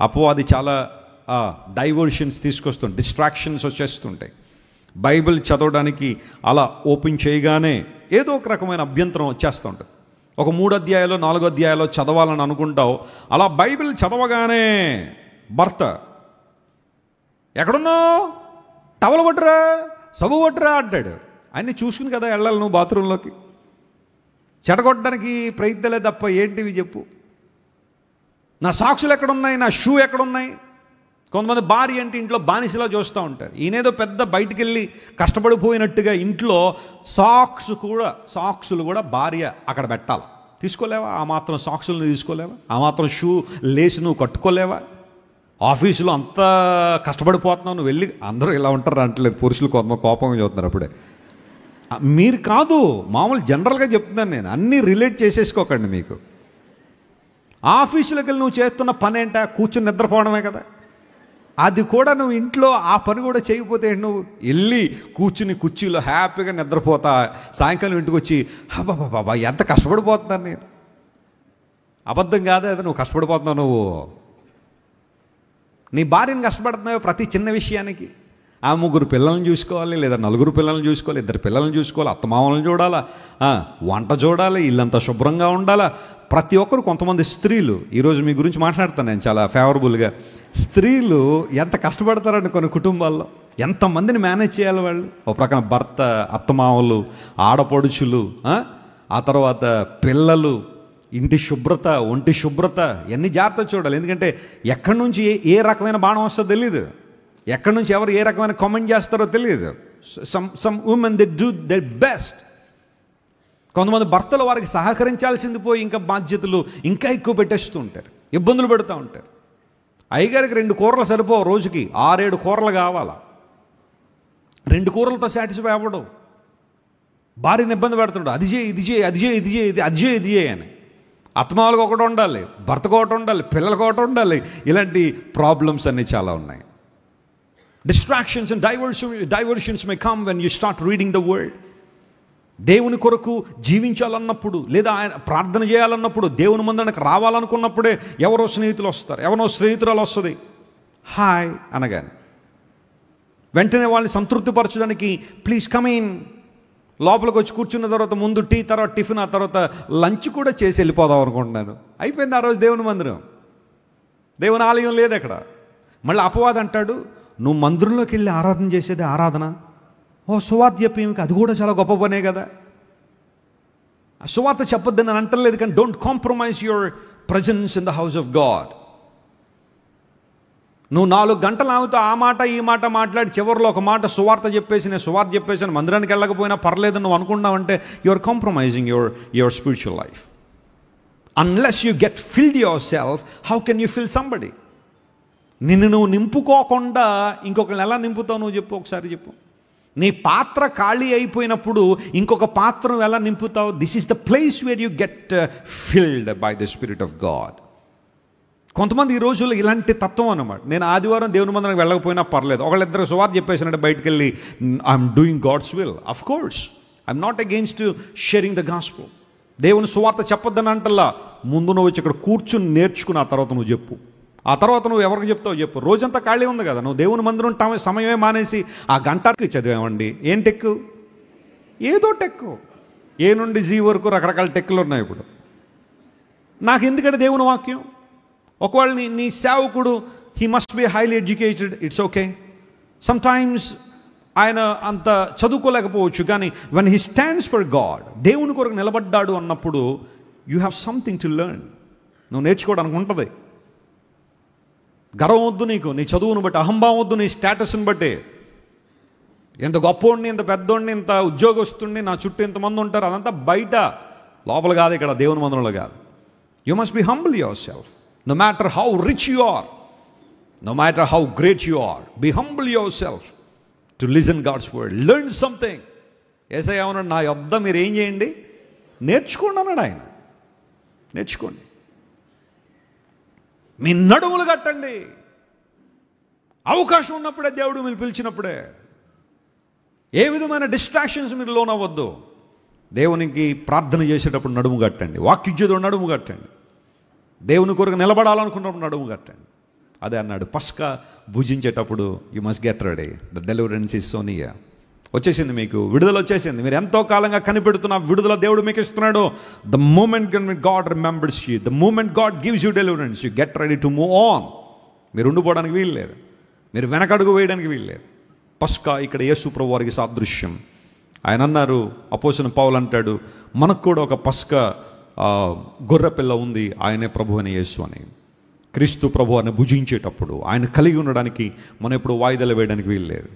అపవాది చాలా డైవర్షన్స్ తీసుకొస్తుంది, డిస్ట్రాక్షన్స్ వచ్చేస్తుంటాయి. బైబిల్ చదవడానికి అలా ఓపెన్ చేయగానే ఏదో ఒక రకమైన అభ్యంతరం వచ్చేస్తూ ఉంటుంది. ఒక 3 అధ్యాయాలు 4 అధ్యాయాలు చదవాలని అనుకుంటావు, అలా బైబిల్ చదవగానే భర్త ఎక్కడున్నావు, టవల్ పట్టురా, సబ్బు పట్టురా అంటాడు. అన్నీ చూసుకుని కదా వెళ్ళాలి నువ్వు బాత్రూంలోకి. చెడగొట్టడానికి ప్రయత్నాలే తప్ప ఏంటివి చెప్పు. నా సాక్సులు ఎక్కడున్నాయి, నా షూ ఎక్కడున్నాయి. కొంతమంది భార్య అంటే ఇంట్లో బానిసలా చూస్తూ ఉంటారు. ఈయనేదో పెద్ద బయటికి వెళ్ళి కష్టపడిపోయినట్టుగా ఇంట్లో సాక్సులు కూడా భార్య అక్కడ పెట్టాలి. తీసుకోలేవా? ఆ మాత్రం సాక్సులు తీసుకోలేవా? ఆ మాత్రం షూ లేసి నువ్వు కట్టుకోలేవా? ఆఫీసులో అంతా కష్టపడిపోతున్నావు, నువ్వు వెళ్ళి. అందరూ ఇలా ఉంటారు అంటలేదు, పురుషులు కొంతమంది కోపంగా చూస్తున్నారు. అప్పుడే మీరు కాదు, మామూలు జనరల్గా చెప్తున్నాను నేను. అన్నీ రిలేట్ చేసేసుకోకండి. మీకు ఆఫీసులోకి వెళ్ళి నువ్వు చేస్తున్న పని ఏంటా? కూర్చుని నిద్రపోవడమే కదా. అది కూడా నువ్వు ఇంట్లో ఆ పని కూడా చేయకపోతే నువ్వు వెళ్ళి కూర్చుని కుర్చీలో హ్యాపీగా నిద్రపోతా, సాయంకాలం ఇంటికి వచ్చి బాబా ఎంత కష్టపడిపోతున్నాను నేను. అబద్ధం కాదా అది? నువ్వు కష్టపడిపోతున్నావు. నువ్వు నీ భార్యను కష్టపడుతున్నావు ప్రతి చిన్న విషయానికి. ఆ 3 పిల్లల్ని చూసుకోవాలి, లేదా 4 పిల్లల్ని చూసుకోవాలి, 2 పిల్లల్ని చూసుకోవాలి, అత్తమామలను చూడాలా, వంట చూడాలి, ఇల్లంతా శుభ్రంగా ఉండాలా. ప్రతి ఒక్కరు. కొంతమంది స్త్రీలు, ఈరోజు మీ గురించి మాట్లాడతాను నేను చాలా ఫేవరబుల్గా. స్త్రీలు ఎంత కష్టపడతారండి కొన్ని కుటుంబాల్లో. ఎంతమందిని మేనేజ్ చేయాలి వాళ్ళు. ఒక ప్రకారం భర్త, అత్తమామలు, ఆడపడుచులు, ఆ తర్వాత పిల్లలు, ఇంటి శుభ్రత, ఒంటి శుభ్రత, ఎన్ని జాగ్రత్త చూడాలి. ఎందుకంటే ఎక్కడి నుంచి ఏ రకమైన బాణం వస్తుందో తెలియదు, ఎక్కడి నుంచి ఎవరు ఏ రకమైన కామెంట్ చేస్తారో తెలియదు. Some women they do there best. కొంతమంది భర్తలు వారికి సహకరించాల్సింది పోయి ఇంకా బాధ్యతలు ఇంకా ఎక్కువ పెట్టేస్తూ ఉంటారు, ఇబ్బందులు పెడుతూ ఉంటారు. అయ్యగారికి 2 కూరలు సరిపోవు, రోజుకి 6-7 కూరలు కావాలా. 2 కూరలతో సాటిస్ఫై అవ్వడం. భార్యను ఇబ్బంది పెడుతుంటాడు, అది చేయి ఇది చేయి అది చేయి ఇది చేయి అది చేయి ఇది చేయి అని. అత్తమాలకు ఒకటి ఉండాలి, భర్తకు ఒకటి ఉండాలి, పిల్లలకు ఒకటి ఉండాలి. ఇలాంటి ప్రాబ్లమ్స్ అన్నీ చాలా ఉన్నాయి. Distractions and diversions may come when you start reading the word. దేవుని కొరకు జీవించాలన్నప్పుడు, లేదా ఆయన ప్రార్థన చేయాలన్నప్పుడు, దేవుని మందిరానికి రావాలనుకున్నప్పుడే ఎవరో స్నేహితులు వస్తారు, ఎవరో స్నేహితురాలు వస్తుంది. హాయ్ అనగానే వెంటనే వాళ్ళని సంతృప్తిపరచడానికి ప్లీజ్ కమ్ ఇన్, లోపలికి వచ్చి కూర్చున్న తర్వాత ముందు టీ, తర్వాత టిఫిన్, ఆ తర్వాత లంచ్ కూడా చేసి వెళ్ళిపోదాం అనుకుంటున్నాను. అయిపోయింది ఆ రోజు దేవుని మందిరం. దేవుని ఆలయం లేదు అక్కడ. మళ్ళీ అపవాది అంటాడు, నువ్వు మందిరంలోకి వెళ్ళి ఆరాధన చేసేది ఆరాధన, సువార్త చెప్పేమికి అది కూడా చాలా గొప్ప పనే కదా. సువార్త చెప్పొద్దని నేను అంటలేదు, కానీ don't compromise your presence in the house of God. నువ్వు 4 గంటలు ఆగుతూ ఆ మాట ఈ మాట మాట్లాడి చివరిలో ఒక మాట సువార్త చెప్పేసి నేను సువార్త చెప్పేసి మందిరానికి వెళ్ళకపోయినా పర్లేదు నువ్వు అనుకున్నావంటే you are compromising your spiritual life. Unless you get filled yourself, how can you fill somebody? నిన్ను నువ్వు నింపుకోకుండా ఇంకొకరిని ఎలా నింపుతావు నువ్వు చెప్పు, ఒకసారి చెప్పు. నీ పాత్ర ఖాళీ అయిపోయినప్పుడు ఇంకొక పాత్ర ఎలా నింపుతావు? This is the place where you get filled by the spirit of God. కొంతమంది ఈ రోజుల్లో ఇలాంటి తత్వం అన్నమాట. నేను ఆదివారం దేవుని మందిరానికి వెళ్ళకపోయినా పర్లేదు, ఒకళ్ళిద్దరు సువార్త చెప్పేసినట్టు బయటకు వెళ్ళి I'm doing God's will. Of course I'm not against sharing the gospel. దేవుని సువార్త చెప్పొద్దని అంటల్లా. ముందు నువ్వు వచ్చి ఇక్కడ కూర్చుని నేర్చుకుని ఆ తర్వాత నువ్వు చెప్పు. ఆ తర్వాత నువ్వు ఎవరికి చెప్తావు చెప్పు. రోజంతా ఖాళీ ఉంది కదా, నువ్వు దేవుని మందిరం సమయమే మానేసి ఆ గంటకి చదివామండి. ఏం టెక్కు? ఏదో టెక్కు. ఏ నుండి జీ వరకు రకరకాల టెక్కులు ఉన్నాయి ఇప్పుడు. నాకు ఎందుకంటే దేవుని వాక్యం. ఒకవేళ నీ సేవకుడు he must be highly educated, it's okay. Sometimes ఆయన అంత చదువుకోలేకపోవచ్చు, కానీ when he stands for God, దేవుని కొరకు నిలబడ్డాడు అన్నప్పుడు you have something to learn. నువ్వు నేర్చుకోవడానికి ఉంటుంది. గర్వం వద్దు నీకు, నీ చదువును బట్టి. అహంభావం వద్దు నీ స్టేటస్ని బట్టి. ఇంత గొప్పోడిని, ఇంత పెద్దోడిని, ఇంత ఉద్యోగస్తుడిని, నా చుట్టూ ఇంతమంది ఉంటారు, అదంతా బయట, లోపల కాదు, ఇక్కడ దేవుని మందిరంలో కాదు. You must be humble your self. No matter how rich you are, no matter how great you are, be humble yourself to listen God's word. Learn something. యేసయ్య అన్నాడు, నా యొద్ద మీరు ఏం చేయండి? నేర్చుకోండి అన్నాడు ఆయన. నేర్చుకోండి. మీ నడుములు కట్టండి. అవకాశం ఉన్నప్పుడే, దేవుడు మీరు పిలిచినప్పుడే. ఏ విధమైన డిస్ట్రాక్షన్స్ మీరు లోనవ్వద్దు. దేవునికి ప్రార్థన చేసేటప్పుడు నడుము కట్టండి. వాక్యుజ్యుడు నడుము కట్టండి. దేవుని కొరకు నిలబడాలనుకున్నప్పుడు నడుము కట్టండి. అదే అన్నాడు, పస్కా భుజించేటప్పుడు you must get ready, the deliverance is so near. వచ్చేసింది, మీకు విడుదల వచ్చేసింది. మీరు ఎంతో కాలంగా కనిపెడుతున్న విడుదల దేవుడు మీకు ఇస్తున్నాడు. The moment God remembers you, the moment God gives you deliverance, you get ready to move on. మీరు ఉండిపోవడానికి వీలు లేదు, మీరు వెనకడుగు వేయడానికి వీలు లేదు. పస్కా ఇక్కడ యేసు ప్రభు వారికి సాదృశ్యం. ఆయన అన్నారు, అపోస్తలుడైన పౌలు అంటాడు, మనకు కూడా ఒక పస్కా గొర్రెపిల్ల ఉంది, ఆయనే ప్రభు అని యేసు అని. క్రీస్తు ప్రభు అని భుజించేటప్పుడు ఆయన కలిగి ఉండడానికి మనం ఎప్పుడు వాయిదాలు వేయడానికి వీలు లేదు.